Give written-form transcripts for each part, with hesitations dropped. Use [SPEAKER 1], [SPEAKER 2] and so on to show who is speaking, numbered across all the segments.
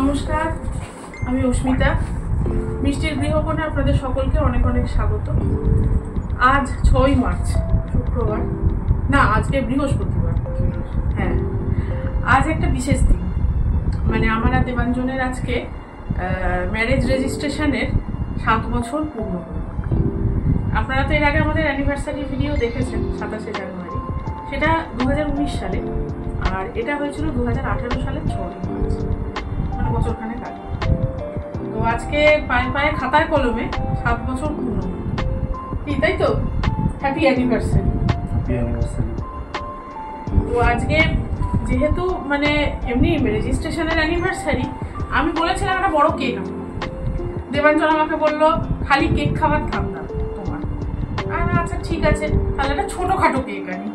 [SPEAKER 1] নমস্কার, আমি অস্মিতা। মিষ্টির গৃহকোণে আপনাদের সকলকে অনেক অনেক স্বাগত। আজ 6ই মার্চ, শুক্রবার, না আজকে বৃহস্পতিবার। হ্যাঁ, আজ একটা বিশেষ দিন, মানে আমার আর দেবাঞ্জনের আজকে ম্যারেজ রেজিস্ট্রেশনের 7 বছর পূর্ণ হল। আপনারা তো এর আগে আমাদের অ্যানিভার্সারি ভিডিও দেখেছেন 27শে জানুয়ারি, সেটা 2019 সালে, আর এটা হয়েছিল 2018 সালের 6ই মার্চ, মানে বছরখানেক আগে। তো আজকে পায়ে পায়ে খাতায় কলমে 7 বছর পূর্ণ হল, তাই তো? Happy anniversary. তো আজকে যেহেতু মানে এমনি রেজিস্ট্রেশনের অ্যানিভার্সারি, আমি বলেছিলাম একটা বড় কেক আনো। দেবাঞ্জন আমাকে বললো খালি কেক খাবার ধান্দা তোমার। আচ্ছা ঠিক আছে, তাহলে একটা ছোটখাটো কেক আনি,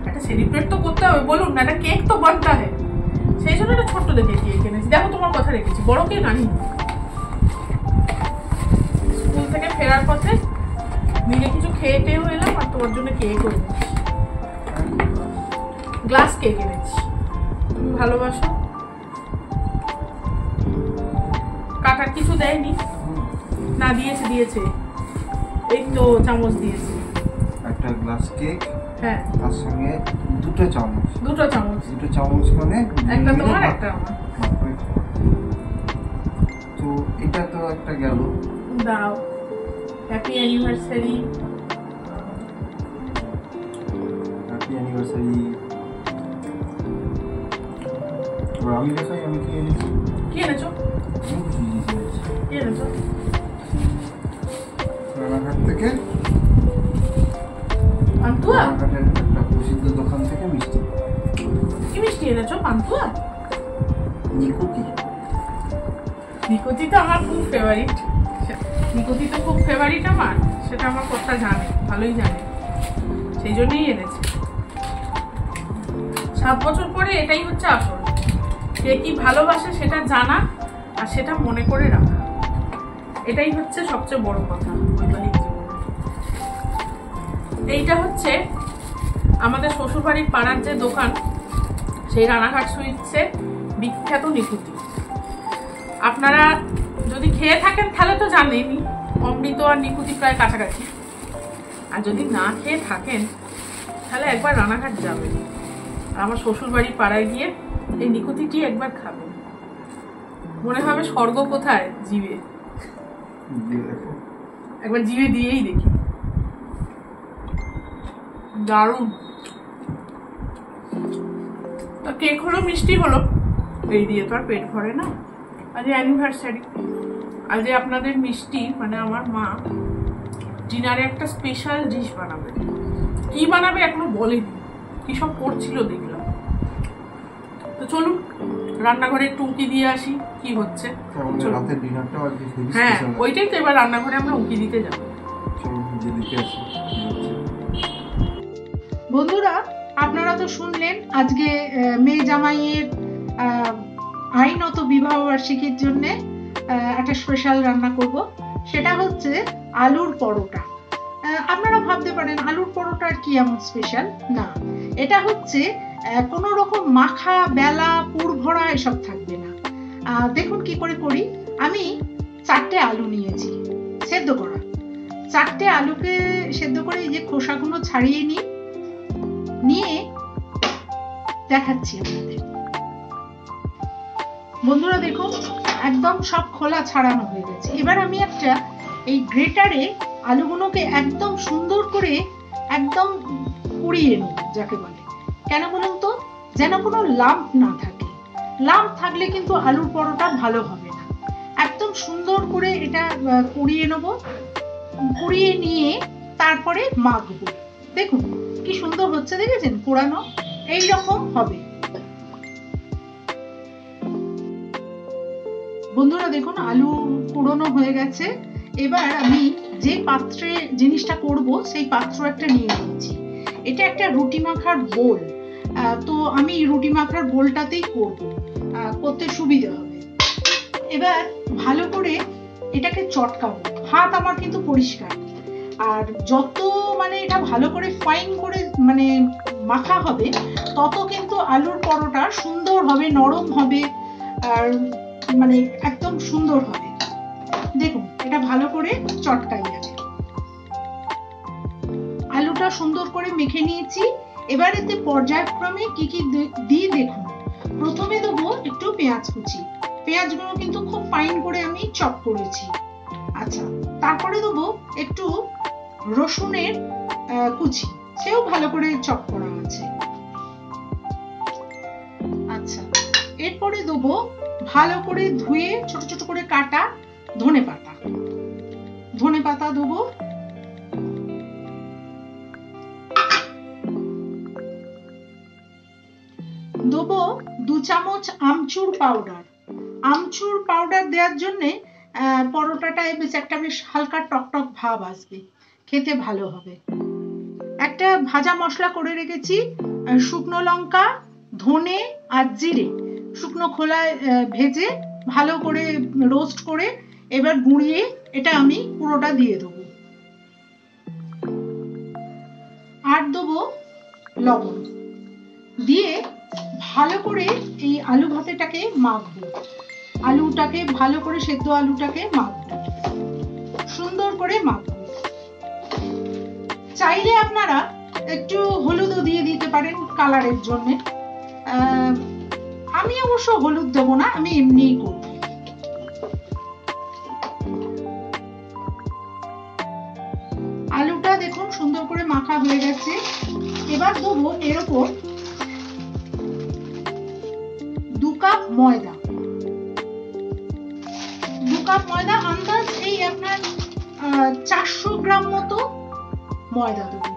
[SPEAKER 1] একটা সেলিব্রেট তো করতে হবে, বলুন না, একটা কেক তো বানতে হয়। সেই জন্য একটা ছোট্ট দেখে কেক এনেছি। দেখো, তোমার কথা রেখেছি, বড় কেক আনি। স্কুল থেকে ফেরার পথে নিজে কিছু খেয়ে টেয়েও এলাম, আর তোমার জন্য কেক এনেছি, গ্লাস কেক এনেছি। তুমি ভালোবাসো। কাটার কিছু দেয়নি? না, দিয়েছে এই তো চামচ দিয়েছে।
[SPEAKER 2] একটা গ্লাস কেক,
[SPEAKER 1] হ্যাঁ,
[SPEAKER 2] তার সঙ্গে দুটো চামচ মানে
[SPEAKER 1] একটা তোমার একটা আমার।
[SPEAKER 2] তো এটা তো একটা গেল।
[SPEAKER 1] দাও, হ্যাপি অ্যানিভার্সারি।
[SPEAKER 2] আমি দেখাই আমি কি এনেছি।
[SPEAKER 1] কি এনেছো?
[SPEAKER 2] রানাঘাট থেকে,
[SPEAKER 1] পান্তুয়া?
[SPEAKER 2] রানাঘাটের একটা প্রসিদ্ধ দোকান থেকে মিষ্টি।
[SPEAKER 1] কি মিষ্টি এনেছো? পান্তুয়া? নিকুতি তো আমার খুব ফেভারিট। নিকুতি তো খুব ফেভারিট আমার, সেটা আমার কথা জানে, ভালোই জানে, সেই জন্যই এনেছে। 7 বছর পরে এটাই হচ্ছে আসল, কে কি ভালোবাসে সেটা জানা আর সেটা মনে করে রাখা, এটাই হচ্ছে সবচেয়ে বড় কথা বৈবাহিক জীবনে। এইটা হচ্ছে আমাদের শ্বশুরবাড়ির পাড়ার যে দোকান, সেই রানাঘাট সুইটসের বিখ্যাত নিকুতি। আপনারা যদি খেয়ে থাকেন তাহলে তো জানেনই, অমৃত আর নিকুতি প্রায় কাছাকাছি। আর যদি না খেয়ে থাকেন তাহলে একবার রানাঘাট যাবেন, আর আমার শ্বশুরবাড়ির পাড়ায় গিয়ে এই নিকুতিটি একবার খাবেন, মনে হবে স্বর্গ কোথায় জিভে। একবার জিভে দিয়েই দেখি, দারুণ। তো কেক হলো, মিষ্টি হলো, এই দিয়ে তো আর পেট ভরে না। আজ অ্যানিভার্সারি, আজ আপনাদের মিষ্টি মানে আমার মা ডিনারে একটা স্পেশাল ডিশ বানাবে। কি বানাবে এখনো বলেনি, কি সব করছিল দেখলাম। তো চলুন রান্নাঘরে একটু উঁকি দিয়ে আসি কি হচ্ছে। হ্যাঁ, ওইটাই তো, এবার রান্নাঘরে আমরা উঁকি দিতে যাবো।
[SPEAKER 3] বন্ধুরা, আপনারা তো শুনলেন আজকে মেয়ে জামাইয়ের আইনত বিবাহ বার্ষিকীর জন্য একটা স্পেশাল রান্না করব। সেটা হচ্ছে আলুর পরোটা। আপনারা ভাবতে পারেন আলুর পরোটার কি এমন স্পেশাল? না, এটা হচ্ছে কোনো রকম মাখা বেলা পুর ভরা এসব থাকবে না। দেখুন কি করে করি। আমি 4টে আলু নিয়েছি সেদ্ধ করা। 4টে আলুকে সেদ্ধ করে এই যে খোসাগুলো ছাড়িয়ে নিয়ে দেখাচ্ছি আপনাদের। বন্ধুরা দেখুন, একদম সব খোলা ছাড়ানো হয়ে গেছে। এবার আমি একটা এই গ্রেটারে আলুগুলোকে একদম সুন্দর করে একদম কুড়িয়ে নেব, যাকে বলে। কেন বলুন তো? যেন কোনো লাম্প না থাকে। লাম্প থাকলে কিন্তু আলুর পরোটা ভালো হবে না। একদম সুন্দর করে এটা কুড়িয়ে নেব। কুড়িয়ে নিয়ে তারপরে মাখবো। দেখুন কি সুন্দর হচ্ছে, দেখেছেন? পোড়ানো এইরকম হবে। বন্ধুরা দেখুন, আলু পোড়ানো হয়ে গেছে। এবার আমি যে পাত্রে জিনিসটা করব সেই পাত্র একটা নিয়ে নিয়েছি। এটা একটা রুটি মাখার বোল। তো আমি রুটি মাখার বোলটাতেই করতে সুবিধা হবে। এবার ভালো করে এটাকে চটকাবো। হাত আমার কিন্তু পরিষ্কার। আর যত মানে এটা ভালো করে ফাইন করে মানে মাখা হবে, তত কিন্তু আলুর পরোটা সুন্দর হবে, নরম হবে। আর মানে একদম সুন্দর হবে। দেখুন এটা ভালো করে চটকাই যাবে। আলুটা সুন্দর করে মেখে নিয়েছি। এবার এতে পর্যায়ক্রমে কি কি দিই দেখুন। প্রথমে দেবো একটু পেঁয়াজ কুচি। পেঁয়াজগুলো কিন্তু খুব ফাইন করে আমি চপ করেছি। আচ্ছা, তারপরে দেবো একটু রসুনের কুচি, সেও ভালো করে চপ করা আছে। আচ্ছা, এরপরে দেবো ভালো করে ধুয়ে ছোট ছোট করে কাটা ধনেপাতা। ধনেপাতা দেবো। দেবো 2 চামচ আমচুর পাউডার। আমচুর পাউডার দেওয়ার জন্য পরোটাটায় বেশ হালকা টকটক ভাব আসবে, খেতে ভালো হবে। একটা ভাজা মশলা করে রেখেছি, শুকনো লঙ্কা, ধনে আর জিরে শুকনো খোলায় ভেজে ভালো করে রোস্ট করে এবার গুঁড়িয়ে এটা আমি পুরোটা দিয়ে দেবো। আর দেবো লবণ দিয়ে ভালো করে এই আলু ভাতেটাকে মাখবো। আলুটাকে ভালো করে, সেদ্ধ আলুটাকে মাখবো, সুন্দর করে মাখবো। চাইলে আপনারা একটু হলুদও দিয়ে দিতে পারেন কালারের জন্য। আমি অবশ্য হলুদ দেবো না, আমি এমনিই করব। আলুটা দেখুন সুন্দর করে মাখা হয়ে গেছে। এবার দেবো এর উপর 2 কাপ ময়দা। 2 কাপ ময়দা, আন্দাজ এই আপনার 400 গ্রাম মতো ময়দা দেবো।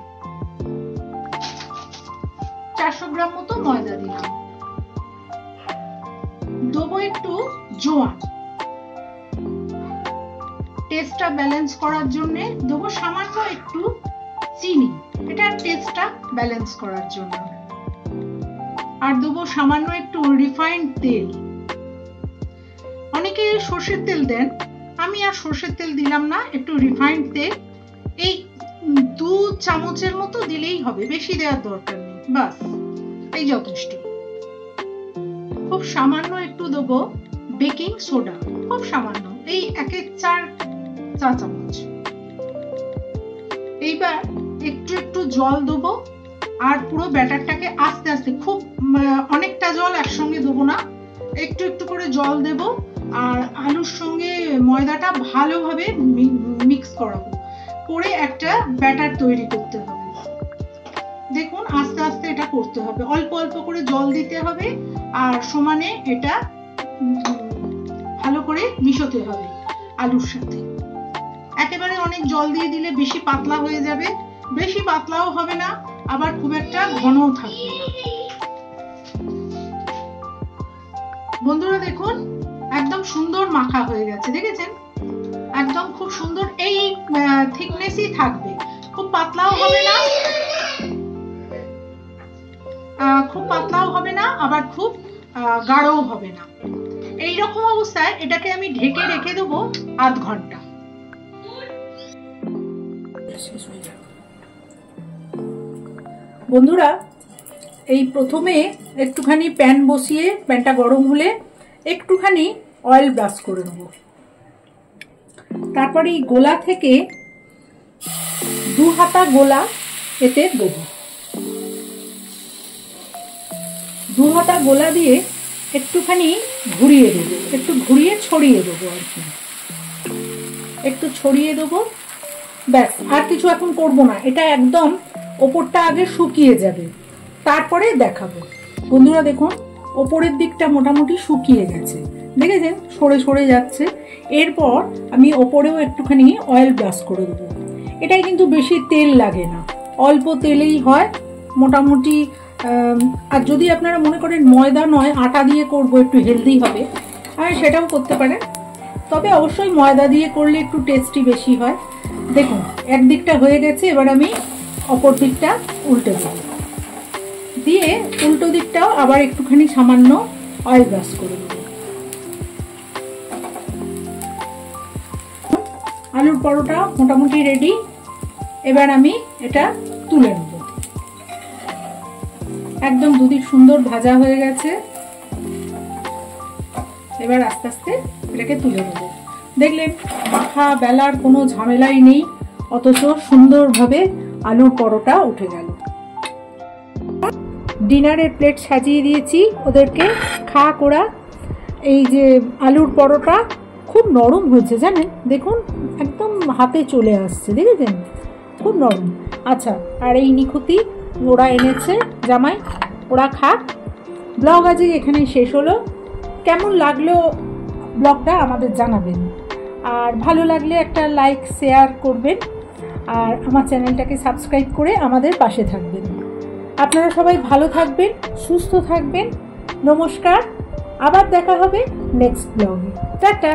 [SPEAKER 3] 400 গ্রাম মতো ময়দা দিলাম। দেবো একটু জোয়ান, টেস্টটা ব্যালেন্স করার জন্য। দেবো সামান্য একটু চিনি, এটা টেস্টটা ব্যালেন্স করার জন্য। আর দেবো সামান্য একটু রিফাইন্ড তেল। অনেকে সরষের তেল দেন, আমি আর সরষের তেল দিলাম না, একটু রিফাইন্ড তেল এই 2 চামচের মতো দিলেই হবে, বেশি দেওয়ার দরকার নেই, বাস এই যথেষ্ট। খুব সামান্য একটু দেবো বেকিং সোডা, খুব সামান্য, এই 1/4 চা চামচ। এইবার একটু একটু জল দেবো আর পুরো ব্যাটারটাকে আস্তে আস্তে, খুব অনেকটা জল একসঙ্গে দেবো না, একটু একটু করে জল দেব। আর আলুর সঙ্গে ময়দাটা ভালোভাবে মিক্স করাবো, করে একটা ব্যাটার তৈরি করতে হবে। দেখুন আস্তে আস্তে এটা করতে হবে, অল্প অল্প করে জল দিতে হবে আর সমানে এটা ভালো করে মিশাতে হবে আলুর সাথে। একেবারে অনেক জল দিয়ে দিলে বেশি পাতলা হয়ে যাবে, বেশি পাতলাও হবে না, আবার খুব একটা ঘনও থাকবে না। বন্ধুরা দেখুন একদম সুন্দর মাখা হয়ে গেছে, দেখেছেন? একদম খুব সুন্দর, এই থিকনেসই থাকবে, খুব পাতলাও হবে না, খুব পাতলাও হবে না, আবার খুব গাঢ়ও হবে না। এই রকম অবস্থায় এটাকে আমি ঢেকে রেখে দেবো আধ ঘন্টা। বন্ধুরা এই প্রথমে একটুখানি প্যান বসিয়ে, প্যানটা গরম হলে একটুখানি অয়েল ব্রাশ করে নেব। তারপরে এই গোলা থেকে 2 হাতা গোলা এতে দেবো। 2 হাতা গোলা দিয়ে একটুখানি ঘুরিয়ে দেবো, একটু ঘুরিয়ে ছড়িয়ে দেবো আর কি, একটু ছড়িয়ে দেবো, ব্যাস। আর কিছু এখন করবো না, এটা একদম ওপরটা আগে শুকিয়ে যাবে, তারপরে দেখাবো। বন্ধুরা দেখুন ওপরের দিকটা মোটামুটি শুকিয়ে গেছে, দেখেছেন সরে সরে যাচ্ছে। এরপর আমি ওপরেও একটুখানি অয়েল ব্রাশ করে দেবো। এটাই কিন্তু বেশি তেল লাগে না, অল্প তেলেই হয় মোটামুটি। আর যদি আপনারা মনে করেন ময়দা নয় আটা দিয়ে করবো, একটু হেলদি হবে, সেটাও করতে পারেন, তবে অবশ্যই ময়দা দিয়ে করলে একটু টেস্টি বেশি হয়। দেখুন একদিকটা হয়ে গেছে, এবার আমি অপর দিকটা উল্টে দেব, দিয়ে উল্টো দিকটাও আবার একটুখানি সামান্য অয়েল ব্রাশ করে দেব। আলুর পরোটা মোটামুটি রেডি। এবার আমি এটা তুলে নেব। একদম দুদিক সুন্দর ভাজা হয়ে গেছে। এবার আস্তে আস্তে এটাকে তুলে নেবো। দেখলেন মাখা বেলার কোনো ঝামেলাই নেই, অথচ সুন্দরভাবে আলুর পরোটা উঠে গেল। ডিনারের প্লেট সাজিয়ে দিয়েছি ওদেরকে, খা কোরা। এই যে আলুর পরোটা খুব নরম হয়েছে জানেন, দেখুন একদম হাতে চলে আসছে, দেখেছেন খুব নরম। আচ্ছা, আর এই নিখুতি ওরা এনেছে জামাই, ওরা খাক। ব্লগ আজ এখানেই শেষ হলো। কেমন লাগলো ব্লগটা আমাদের জানাবেন, আর ভালো লাগলে একটা লাইক শেয়ার করবেন, আর আমার চ্যানেলটাকে সাবস্ক্রাইব করে আমাদের পাশে থাকবেন। আপনারা সবাই ভালো থাকবেন, সুস্থ থাকবেন। নমস্কার, আবার দেখা হবে নেক্সট ব্লগে। টাটা।